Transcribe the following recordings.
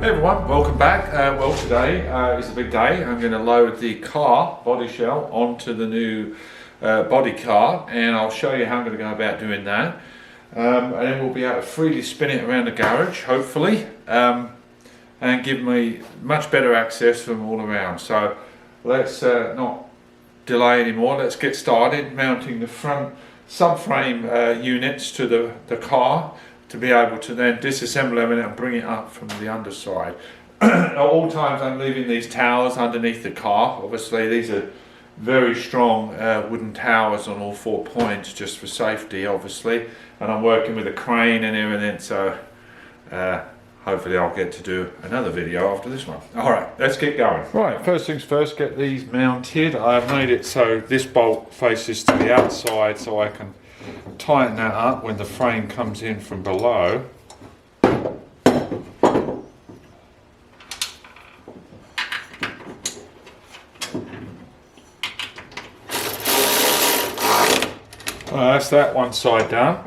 Hey everyone, welcome back. Well, today is a big day. I'm going to load the car body shell onto the new body car, and I'll show you how I'm going to go about doing that. And then we'll be able to freely spin it around the garage, hopefully, and give me much better access from all around. So let's not delay anymore. Let's get started mounting the front subframe units to the car, to be able to then disassemble them and bring it up from the underside. At all times I'm leaving these towers underneath the car. Obviously these are very strong wooden towers on all 4 points, just for safety obviously, and I'm working with a crane and everything, so hopefully I'll get to do another video after this one. Alright, let's get going. Right, first things first, get these mounted. I've made it so this bolt faces to the outside so I can tighten that up when the frame comes in from below. That's that one side done.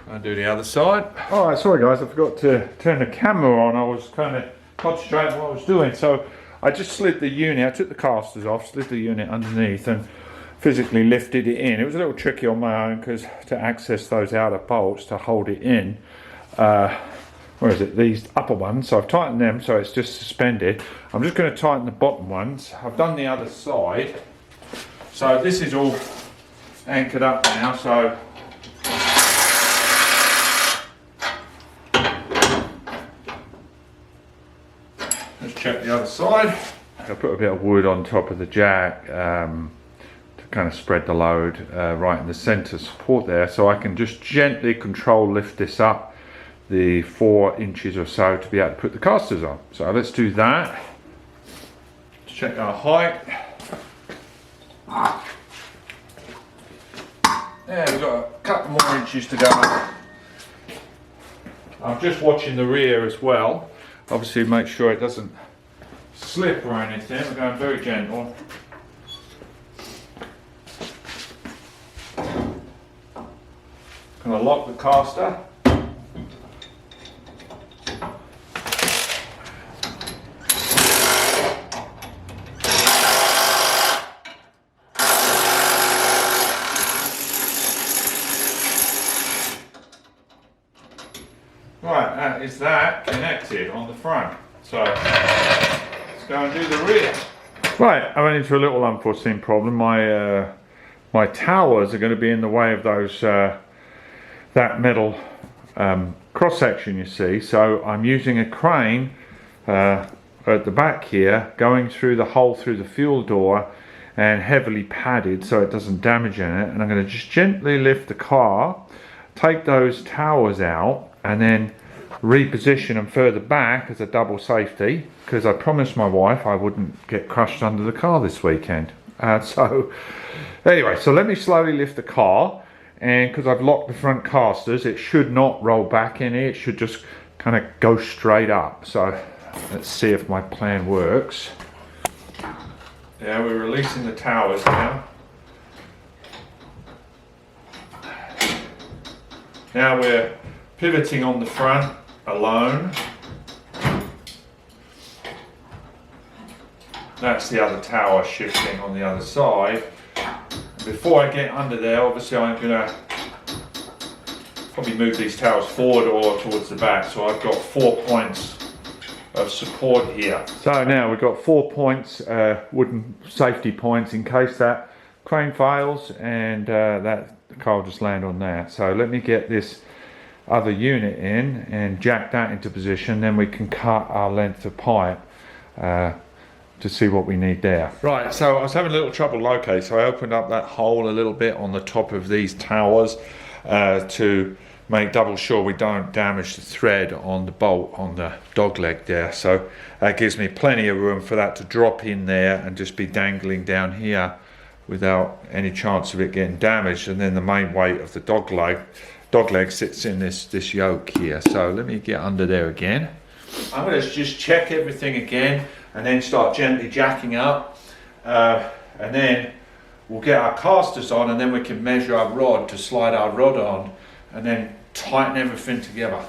I'll do the other side. Alright, sorry guys, I forgot to turn the camera on. I was kind of concentrating on what I was doing. So I just slid the unit, I took the casters off, slid the unit underneath and physically lifted it in. It was a little tricky on my own because to access those outer bolts to hold it in, where is it, these upper ones, so I've tightened them so it's just suspended. I'm just going to tighten the bottom ones. I've done the other side, so this is all anchored up now, so let's check the other side. I put a bit of wood on top of the jack kind of spread the load right in the center support there, so I can just gently control lift this up the 4 inches or so to be able to put the casters on. So let's do that. Let's check our height. Yeah, we've got a couple more inches to go. I'm just watching the rear as well, obviously make sure it doesn't slip or anything. We're going very gentle. Gonna lock the caster. Right, that is that connected on the front. So let's go and do the rear. Right, I went into a little unforeseen problem. My towers are going to be in the way of those that metal cross section, you see, so I'm using a crane at the back here, going through the hole through the fuel door and heavily padded so it doesn't damage in it, and I'm going to just gently lift the car, take those towers out and then reposition them further back as a double safety, because I promised my wife I wouldn't get crushed under the car this weekend. So anyway, so let me slowly lift the car, and because I've locked the front casters, it should not roll back in here, it should just kind of go straight up. So let's see if my plan works. Yeah, we're releasing the towers now. Now we're pivoting on the front alone. That's the other tower shifting on the other side. Before I get under there, obviously I'm going to probably move these towers forward or towards the back, so I've got 4 points of support here. So now we've got 4 points, wooden safety points in case that crane fails, and that the car will just land on that. So let me get this other unit in and jack that into position, then we can cut our length of pipe to see what we need there. Right, so I was having a little trouble locating, so I opened up that hole a little bit on the top of these towers to make double sure we don't damage the thread on the bolt on the dog leg there. So that gives me plenty of room for that to drop in there and just be dangling down here without any chance of it getting damaged, and then the main weight of the dog leg sits in this yoke here. So let me get under there again. I'm going to just check everything again and then start gently jacking up, and then we'll get our casters on, and then we can measure our rod to slide our rod on and then tighten everything together.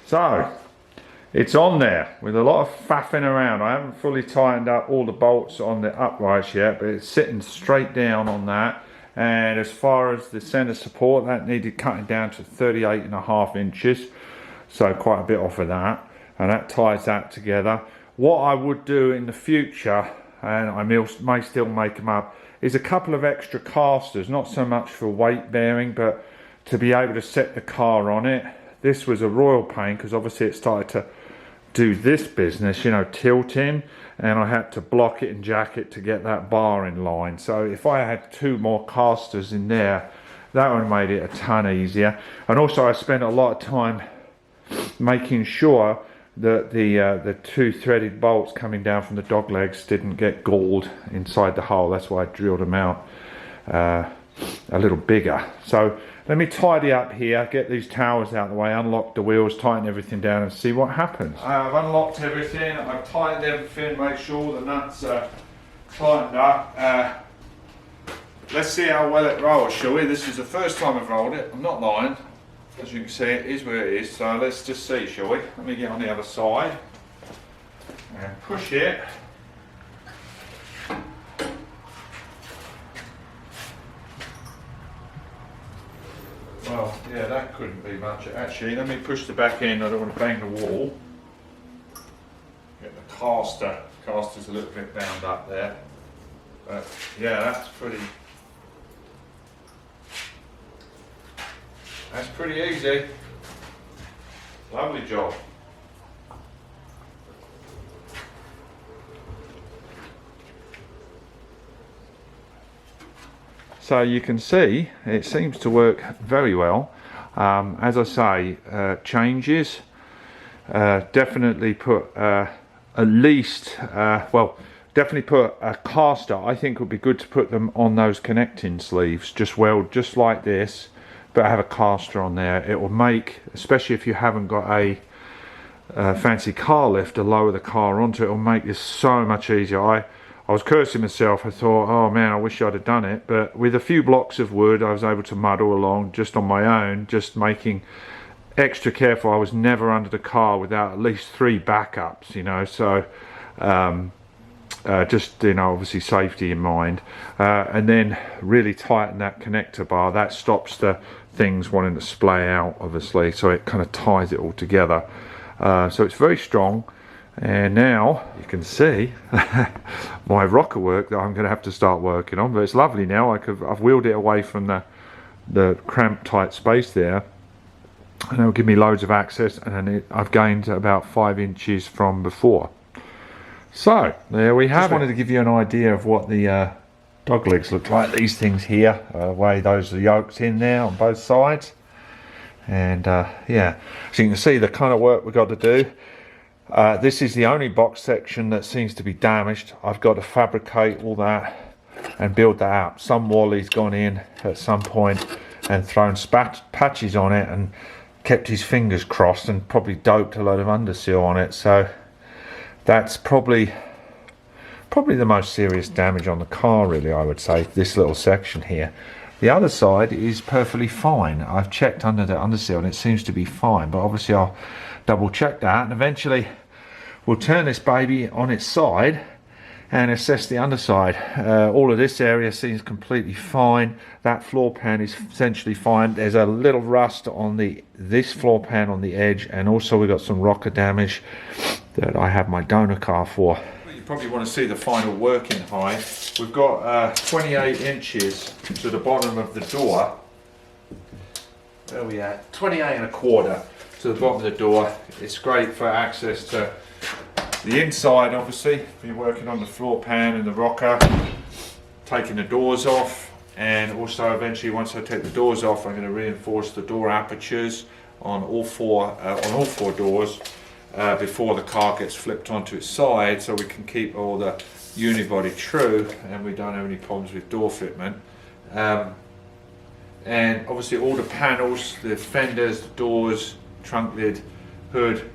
So it's on there with a lot of faffing around. I haven't fully tightened up all the bolts on the uprights yet, but it's sitting straight down on that. And as far as the centre support, that needed cutting down to 38.5 inches. So quite a bit off of that. And that ties that together. What I would do in the future, and I may still make them up, is a couple of extra casters. Not so much for weight bearing, but to be able to set the car on it. This was a royal pain because obviously it started to do this business, you know, tilting, and I had to block it and jack it to get that bar in line. So if I had 2 more casters in there, that would have made it a ton easier. And also I spent a lot of time making sure that the 2 threaded bolts coming down from the dog legs didn't get galled inside the hole. That's why I drilled them out a little bigger. So let me tidy up here, get these towers out of the way, unlock the wheels, tighten everything down and see what happens. I've unlocked everything, I've tightened everything, make sure the nuts are tightened up. Let's see how well it rolls, shall we? This is the first time I've rolled it, I'm not lying. As you can see, it is where it is, so let's just see, shall we? Let me get on the other side and push it. Well, yeah, that couldn't be much. Actually, let me push the back end. I don't want to bang the wall. Get the caster. Caster's a little bit bound up there. But yeah, that's pretty easy. Lovely job. So you can see it seems to work very well. As I say, changes, definitely put at least, well, definitely put a caster. I think it would be good to put them on those connecting sleeves, just like this, but have a caster on there. It will make, especially if you haven't got a fancy car lift to lower the car onto, it will make this so much easier. I was cursing myself. I thought, oh man, I wish I'd have done it. But with a few blocks of wood, I was able to muddle along just on my own, just making extra careful. I was never under the car without at least 3 backups, you know. So just, you know, obviously safety in mind. And then really tighten that connector bar. That stops the things wanting to splay out, obviously. So it kind of ties it all together. So it's very strong. And now you can see my rocker work that I'm going to have to start working on, but it's lovely now. I've wheeled it away from the cramped tight space there, and it'll give me loads of access, and then I've gained about 5 inches from before. So there we have it. Just wanted to give you an idea of what the dog legs look like. These things here, way those are yokes in there on both sides, and yeah, so you can see the kind of work we've got to do. This is the only box section that seems to be damaged. I've got to fabricate all that and build that out. Some Wally's gone in at some point and thrown patches on it and kept his fingers crossed and probably doped a load of underseal on it. So that's probably the most serious damage on the car, really, I would say, this little section here. The other side is perfectly fine. I've checked under the underseal and it seems to be fine, but obviously I'll double check that, and eventually we'll turn this baby on its side and assess the underside. All of this area seems completely fine. That floor pan is essentially fine. There's a little rust on this floor pan on the edge, and also we've got some rocker damage that I have my donor car for. You probably want to see the final working height. We've got 28 inches to the bottom of the door. Where are we at? 28.25 to the bottom of the door. It's great for access to the inside, obviously, if you're working on the floor pan and the rocker, taking the doors off, and also eventually once I take the doors off, I'm going to reinforce the door apertures on all four doors before the car gets flipped onto its side, so we can keep all the unibody true and we don't have any problems with door fitment. And obviously all the panels, the fenders, the doors, trunk lid, hood,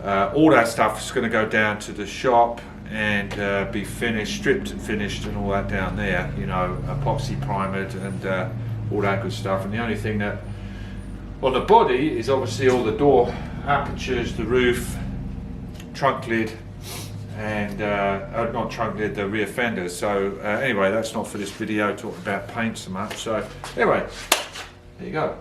all that stuff is going to go down to the shop and be finished, stripped and finished and all that down there, you know, epoxy primered and all that good stuff. And the only thing that on the body is obviously all the door apertures, the roof, trunk lid, and not trunk lid, the rear fenders. So anyway, that's not for this video, talking about paint so much. So anyway, there you go.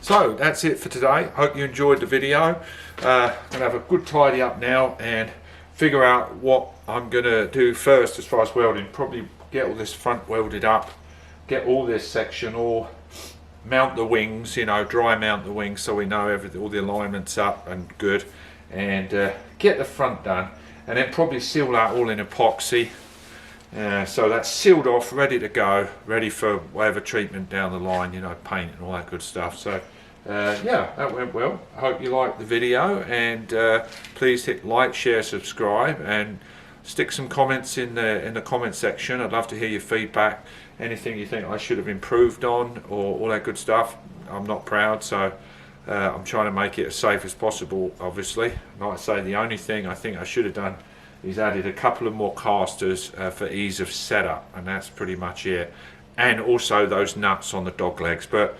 So that's it for today. Hope you enjoyed the video. I'm gonna have a good tidy up now and figure out what I'm gonna do first as far as welding. Probably get all this front welded up, get all this section, or mount the wings, you know, dry mount the wings so we know everything, all the alignments up and good, and get the front done, and then probably seal that all in epoxy. So that's sealed off, ready to go, ready for whatever treatment down the line, you know, paint and all that good stuff. So yeah, that went well. I hope you liked the video, and please hit like, share, subscribe, and stick some comments in the comment section. I'd love to hear your feedback, anything you think I should have improved on, or all that good stuff. I'm not proud, so I'm trying to make it as safe as possible, obviously. Like I say, the only thing I think I should have done is added a couple of more casters for ease of setup, and that's pretty much it. And also those nuts on the dog legs, but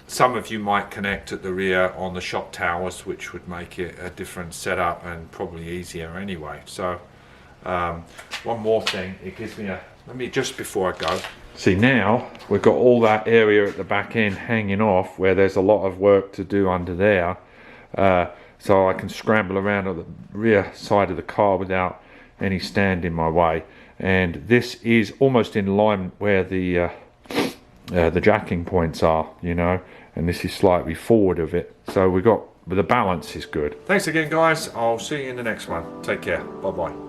some of you might connect at the rear on the shock towers, which would make it a different setup and probably easier anyway. So one more thing, it gives me a, let me, just before I go, see now we've got all that area at the back end hanging off where there's a lot of work to do under there, so I can scramble around on the rear side of the car without any stand in my way. And this is almost in line where the jacking points are, you know, and this is slightly forward of it, so we got, but the balance is good. Thanks again, guys. I'll see you in the next one. Take care. Bye bye.